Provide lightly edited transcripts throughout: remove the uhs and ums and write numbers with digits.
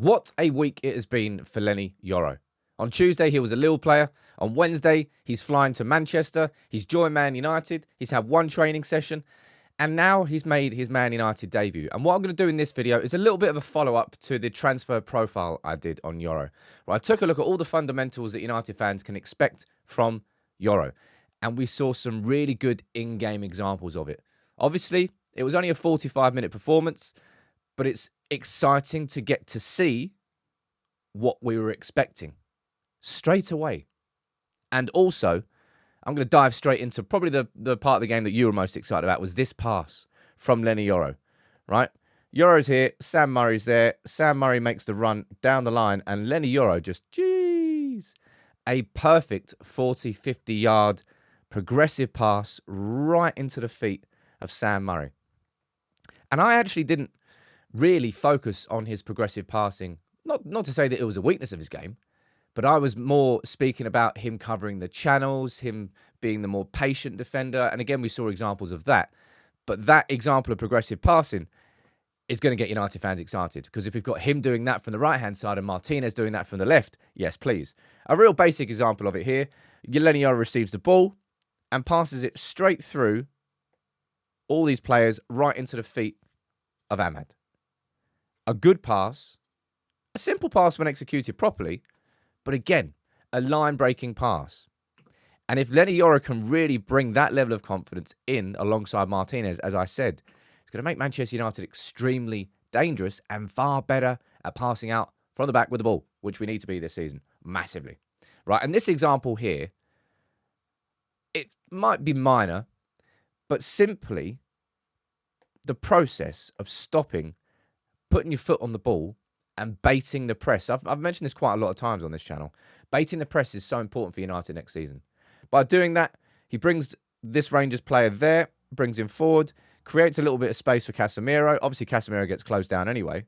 What a week it has been for Leny Yoro. On Tuesday, he was a Lille player. On Wednesday, he's flying to Manchester. He's joined Man United. He's had one training session. And now he's made his Man United debut. And what I'm going to do in this video is a little bit of a follow-up to the transfer profile I did on Yoro. Where I took a look at all the fundamentals that United fans can expect from Yoro. And we saw some really good in-game examples of it. Obviously, it was only a 45-minute performance, but it's exciting to get to see what we were expecting straight away. And also, I'm going to dive straight into probably the part of the game that you were most excited about was this pass from Leny Yoro, right? Yoro's here, Sam Murray's there. Sam Murray makes the run down the line, and Leny Yoro just, a perfect 40, 50-yard progressive pass right into the feet of Sam Murray. And I actually didn't really focus on his progressive passing. Not to say that it was a weakness of his game, but I was more speaking about him covering the channels, him being the more patient defender. And again, we saw examples of that. But that example of progressive passing is going to get United fans excited, because if we've got him doing that from the right-hand side and Martinez doing that from the left, yes, please. A real basic example of it here. Leny Yoro receives the ball and passes it straight through all these players right into the feet of Ahmad. A good pass, a simple pass when executed properly, but again, a line-breaking pass. And if Leny Yoro can really bring that level of confidence in alongside Martinez, as I said, it's going to make Manchester United extremely dangerous and far better at passing out from the back with the ball, which we need to be this season, massively. Right, and this example here, it might be minor, but simply the process of stopping, putting your foot on the ball and baiting the press. I've mentioned this quite a lot of times on this channel. Baiting the press is so important for United next season. By doing that, he brings this Rangers player there, brings him forward, creates a little bit of space for Casemiro. Obviously, Casemiro gets closed down anyway.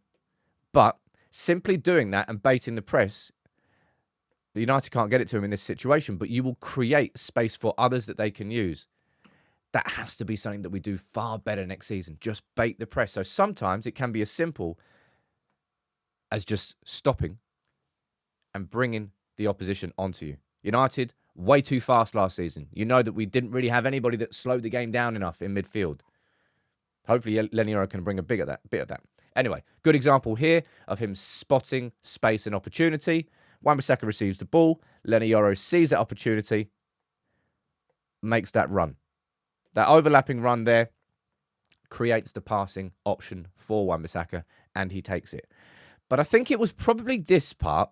But simply doing that and baiting the press, the United can't get it to him in this situation, but you will create space for others that they can use. That has to be something that we do far better next season. Just bait the press. So sometimes it can be as simple as just stopping and bringing the opposition onto you. United, way too fast last season. You know that we didn't really have anybody that slowed the game down enough in midfield. Hopefully, Leny Yoro can bring a bit of that. Anyway, good example here of him spotting space and opportunity. Wan-Bissaka receives the ball. Leny Yoro sees that opportunity, makes that run. That overlapping run there creates the passing option for Wan-Bissaka, and he takes it. But I think it was probably this part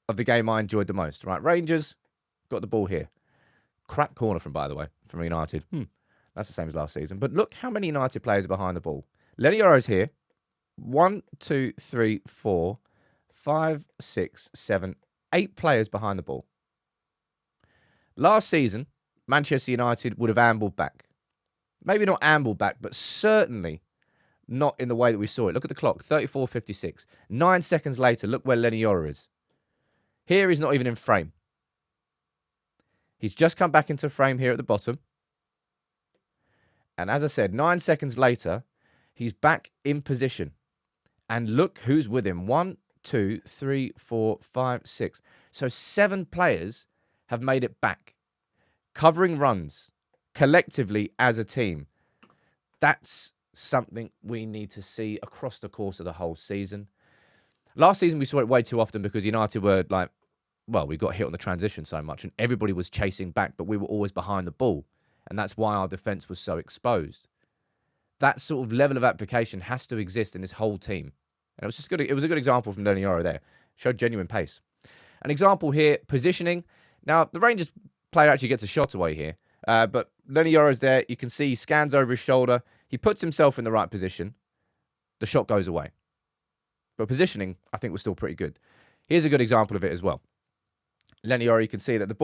of the game I enjoyed the most, right? Rangers got the ball here. Crap corner by the way, from United. That's the same as last season. But look how many United players are behind the ball. Leny Yoro's here. 1, 2, 3, 4, 5, 6, 7, 8 players behind the ball. Last season, Manchester United would have ambled back. Maybe not amble back, but certainly not in the way that we saw it. Look at the clock, 34:56. 9 seconds later, look where Leny Yoro is. Here he's not even in frame. He's just come back into frame here at the bottom. And as I said, 9 seconds later, he's back in position. And look who's with him. 1, 2, 3, 4, 5, 6. So 7 players have made it back, covering runs collectively as a team. That's something we need to see across the course of the whole season. Last season, we saw it way too often because United were we got hit on the transition so much and everybody was chasing back, but we were always behind the ball. And that's why our defence was so exposed. That sort of level of application has to exist in this whole team. And it was just good. It was a good example from Leny Yoro there. Showed genuine pace. An example here, positioning. Now, the Rangers player actually gets a shot away here. But Leny Yoro's there. You can see he scans over his shoulder. He puts himself in the right position. The shot goes away. But positioning, I think, was still pretty good. Here's a good example of it as well. Leny Yoro, you can see that the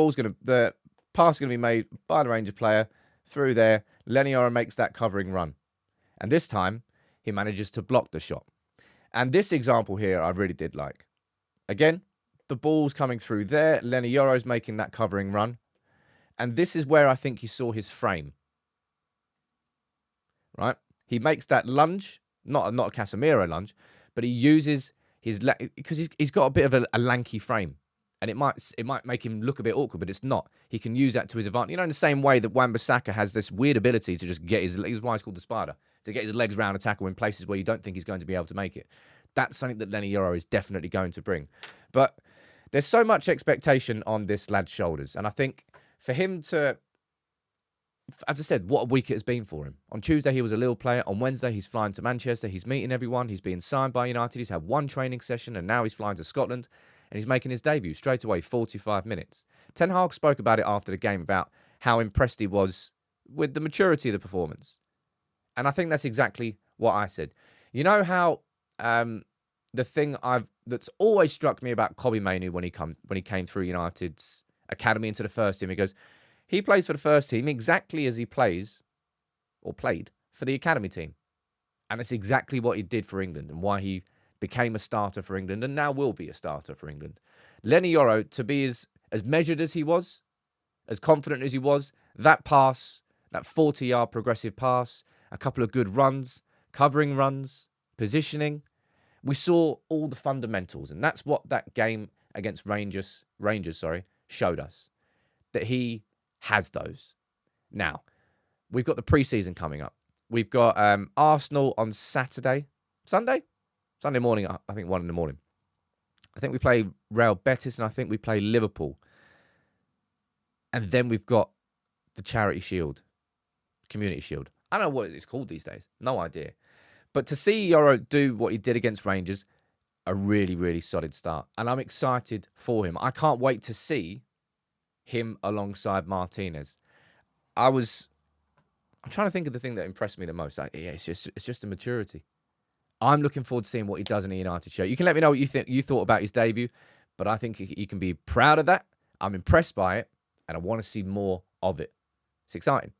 pass is going to be made by the Rangers player through there. Leny Yoro makes that covering run. And this time, he manages to block the shot. And this example here, I really did like. Again, the ball's coming through there. Leny Yoro's making that covering run. And this is where I think you saw his frame. Right? He makes that lunge, not a Casemiro lunge, but he uses Because he's got a bit of a lanky frame, and it might make him look a bit awkward, but it's not. He can use that to his advantage. You know, in the same way that Wan-Bissaka has this weird ability to just get his why it's called the spider, to get his legs round a tackle in places where you don't think he's going to be able to make it. That's something that Leny Yoro is definitely going to bring. But there's so much expectation on this lad's shoulders, and I think for him to, as I said, what a week it has been for him. On Tuesday, he was a little player. On Wednesday, he's flying to Manchester. He's meeting everyone. He's being signed by United. He's had one training session, and now he's flying to Scotland, and he's making his debut straight away, 45 minutes. Ten Hag spoke about it after the game, about how impressed he was with the maturity of the performance. And I think that's exactly what I said. You know how the thing that's always struck me about Kobbie Mainoo when he came through United's academy into the first team, he goes, he plays for the first team exactly as he played for the academy team. And it's exactly what he did for England and why he became a starter for England and now will be a starter for England. Leny Yoro, to be as measured as he was, as confident as he was, that pass, that 40-yard progressive pass, a couple of good runs, covering runs, positioning, we saw all the fundamentals. And that's what that game against Rangers showed us, that he has those. Now, we've got the preseason coming up. We've got Arsenal on Sunday morning, I think 1 a.m. I think we play Real Betis and I think we play Liverpool. And then we've got the Charity Shield, Community Shield. I don't know what it's called these days. No idea. But to see Yoro do what he did against Rangers, a really, really solid start. And I'm excited for him. I can't wait to see him alongside Martinez. I'm trying to think of the thing that impressed me the most. It's just the maturity. I'm looking forward to seeing what he does in a United shirt. You can let me know what you thought about his debut, but I think you can be proud of that. I'm impressed by it, and I want to see more of it. It's exciting.